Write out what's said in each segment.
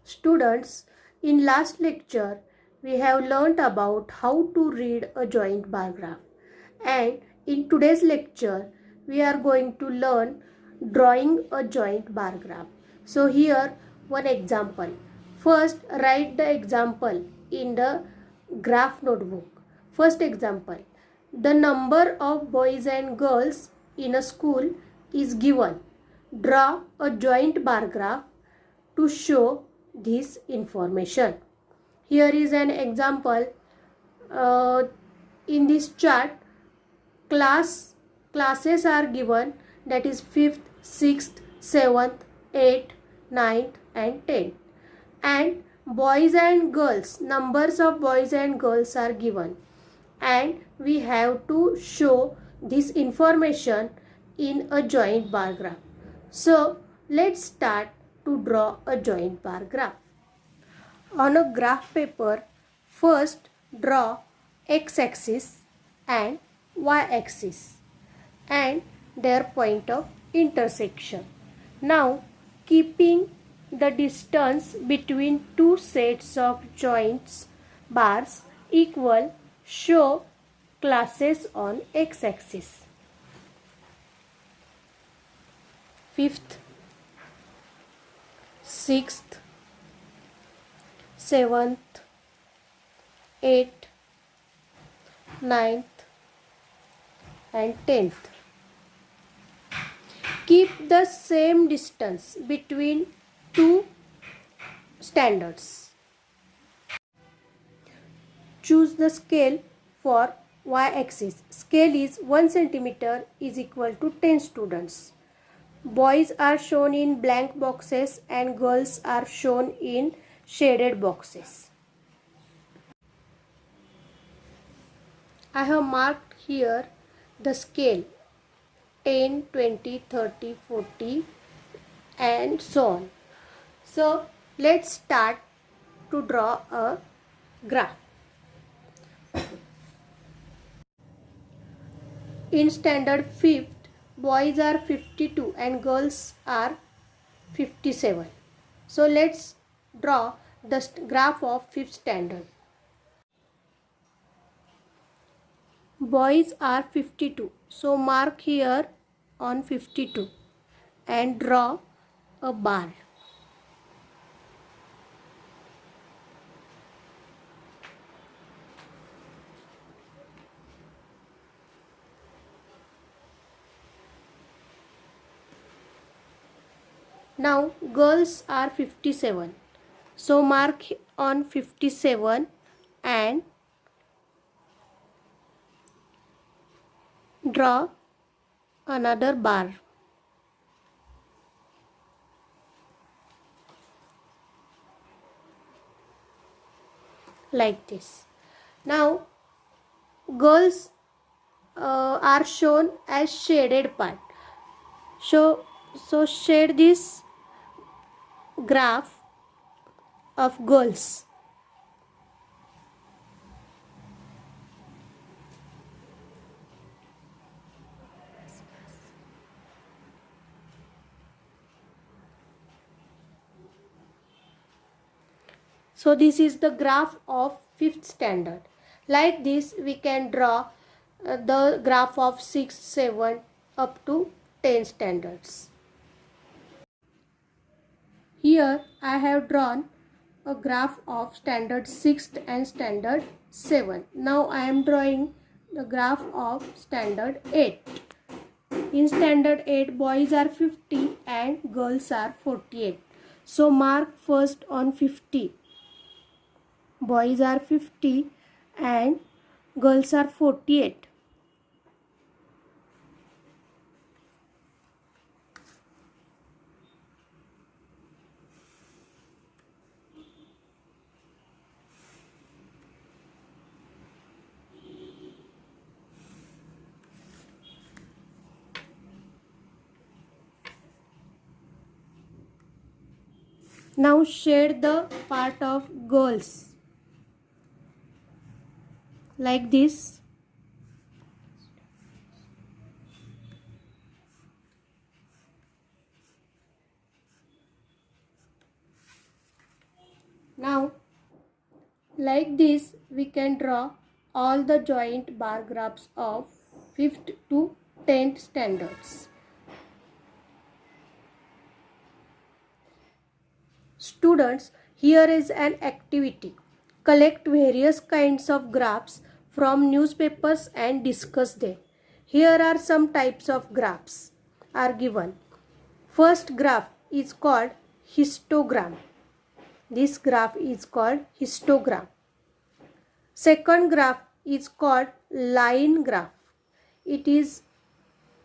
Students, in last lecture, we have learnt about how to read a joint bar graph. And in today's lecture, we are going to learn drawing a joint bar graph. So here, one example. First, write the example in the graph notebook. First example, the number of boys and girls in a school is given. Draw a joint bar graph to show this information. Here is an example. In this chart, classes are given, that is 5th, 6th, 7th, 8th, 9th and 10th, and boys and girls, numbers of boys and girls are given, and we have to show this information in a joint bar graph. So let's start to draw a joint bar graph. On a graph paper, first draw x-axis and y-axis and their point of intersection. Now, keeping the distance between two sets of joints bars equal, show classes on x-axis. 5th, 6th, 7th, 8th, 9th and 10th. Keep the same distance between two standards. Choose the scale for y-axis. Scale is 1 cm is equal to 10 students. Boys are shown in blank boxes and girls are shown in shaded boxes. I have marked here the scale 10, 20, 30, 40 and so on. So let's start to draw a graph. In standard 5th, boys are 52 and girls are 57. So let's draw the graph of 5th standard. Boys are 52. So mark here on 52 and draw a bar. Now girls are 57. So mark on 57 and draw another bar. Like this. Now girls are shown as shaded part. So shade this graph of girls. So this is the graph of 5th standard. Like this we can draw the graph of 6, 7 up to 10 standards. Here I have drawn a graph of standard 6th and standard 7. Now I am drawing the graph of standard 8. In standard 8, boys are 50 and girls are 48. So mark first on 50. Boys are 50 and girls are 48. Now shade the part of girls like this. Now like this we can draw all the joint bar graphs of 5th to 10th standards. Students, here is an activity. Collect various kinds of graphs from newspapers and discuss them. Here are some types of graphs are given. First graph is called histogram. This graph is called histogram. Second graph is called line graph. It is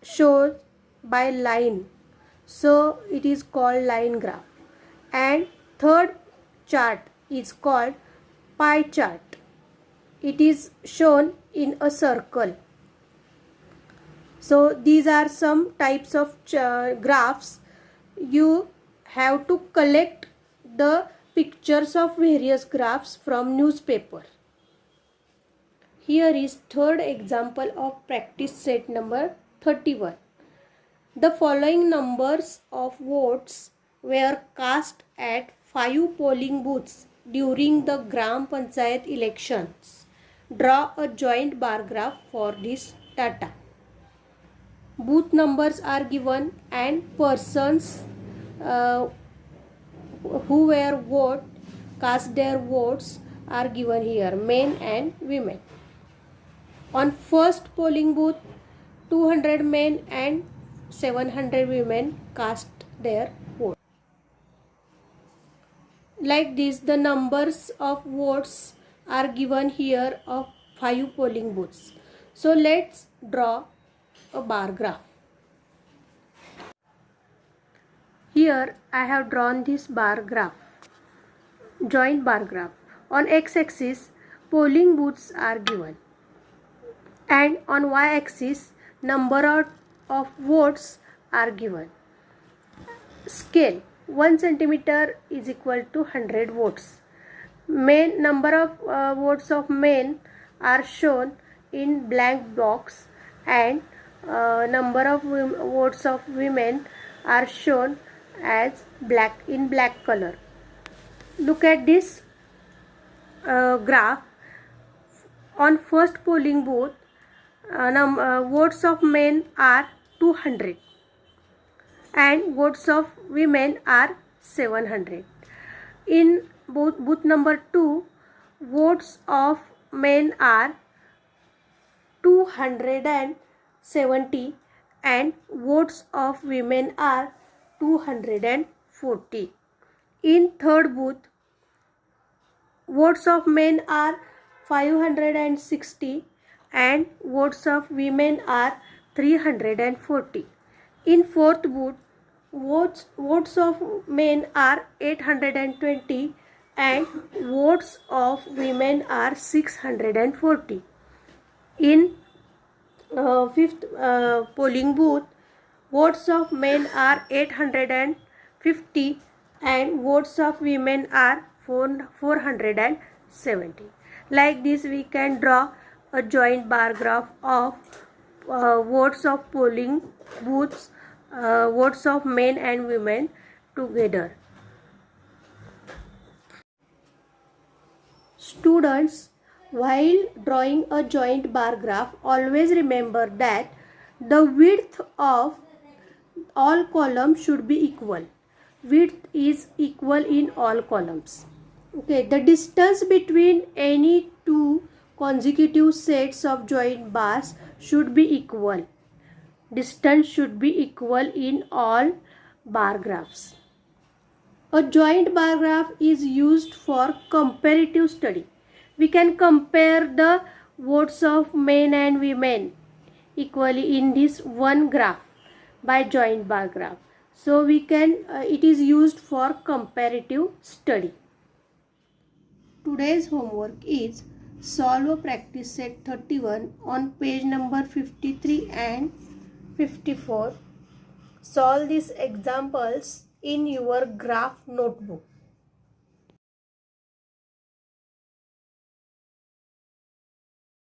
shown by line, so it is called line graph. And third chart is called pie chart. It is shown in a circle. So these are some types of graphs. You have to collect the pictures of various graphs from newspaper. Here is third example of practice set number 31. The following numbers of votes were cast at 5 polling booths during the Gram Panchayat elections. Draw a joint bar graph for this data. Booth numbers are given and persons who were cast their votes are given here, men and women. On first polling booth, 200 men and 700 women cast their vote. Like this, the numbers of votes are given here of 5 polling booths. So let's draw a bar graph. Here I have drawn this bar graph, joint bar graph. On x-axis, polling booths are given, and on y-axis, number of votes are given. Scale 1 centimeter is equal to 100 votes. Number of votes of men are shown in blank box, and number of votes of women are shown as in black color. Look at this graph. On first polling booth, votes of men are 200 and votes of women are 700. In booth number 2, votes of men are 270 and votes of women are 240. In third booth, votes of men are 560 and votes of women are 340. In fourth booth, votes of men are 820 and votes of women are 640. In fifth polling booth, votes of men are 850 and votes of women are 470. Like this, we can draw a joint bar graph of votes of polling booths, votes of men and women together. Students, while drawing a joint bar graph, always remember that the width of all columns should be equal. Width is equal in all columns. Okay, the distance between any two consecutive sets of joint bars should be equal. Distance should be equal in all bar graphs. A joint bar graph is used for comparative study. We can compare the votes of men and women equally in this one graph by joint bar graph. So we can it is used for comparative study. Today's homework is solve a practice set 31 on page number 53 and 54. Solve these examples in your graph notebook.